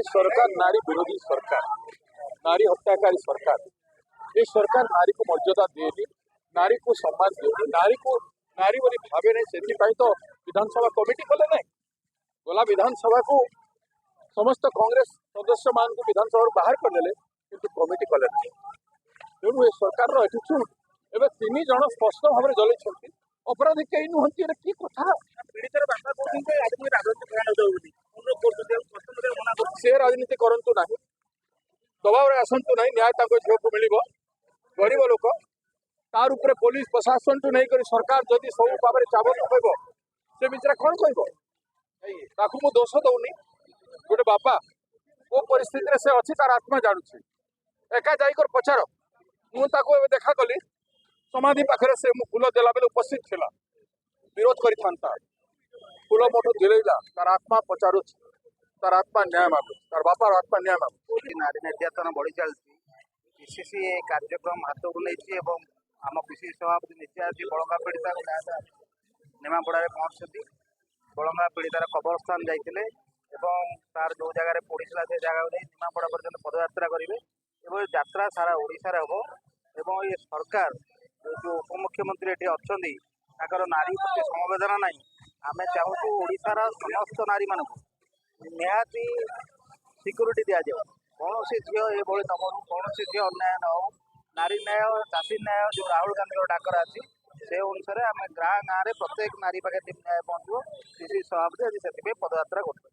सरकार नारी विरोधी सरकार, नारी हत्याकारी सरकार। ये सरकार नारी को मर्यादा देनी, नारी को सम्मान देनी, नारी को नारी बोली भावे नहीं। से तो विधानसभा कमिटी कले नहीं गला विधानसभा को समस्त कांग्रेस सदस्य मान को विधानसभा बाहर करदे किंतु कमिटी कले नहीं। तेणु ये सरकार एटीट्यूड एवं तीन जन स्पष्ट भाव में जलैंट अपराधी कई नुहति कि कथा पीड़ितर बापा कहते राजनीति से राजनीति करंतु नहीं, दबाव रे आसंतु नहीं। न्याय झील को मिल गरीब लोक तार उपरे पुलिस प्रशासन टू नहीं कर सरकार जदि सब भाव में चावल पकड़ से विचार कौन कह मु दोष दौनी। गोटे बापा को परिस्थिति से अच्छी तार आत्मा जानुची एका जाकर पचार मुझे देखा कली समाधि पाखे से फूल देला बेले उपस्थित थिला विरोध करिथांता फूल मोटो दिलेला तार आत्मा पचारुच तार आत्मा न्याय मागु तार बापार आत्मा न्याय मागु। नारी निर्यातन बढ़ी चलती पीसीसी कार्यक्रम हाथ को नहीं आम पीसीसी सभापति निश्चय आज बड़ंगा पीड़िता निमापड़ा पहुंचती बड़ंगा पीड़ितार कबरस्थान जाते तार जो जगह पड़ा से जगह नहीं निमापड़ा पर्यटन पदयात्रा करेंगे एवं यात्रा सारा ओडिशा रे हम ये सरकार जो उपमुख्यमंत्री ये अच्छा नारी प्रति समवेदना ना आम चाहूँ ओडिशार समस्त नारी मान निहाती सिक्यूरीटी दि जाए कौन झील ये न कौन झील अन्याय न हो नारी न्याय चाषी न्याय जो राहुल गांधी डाकरा अच्छी से अनुसार आम गाँ गाँव में प्रत्येक नारी पाखे न्याय पहुँचो पीसीसी सभापति आज से पदयात्रा कर।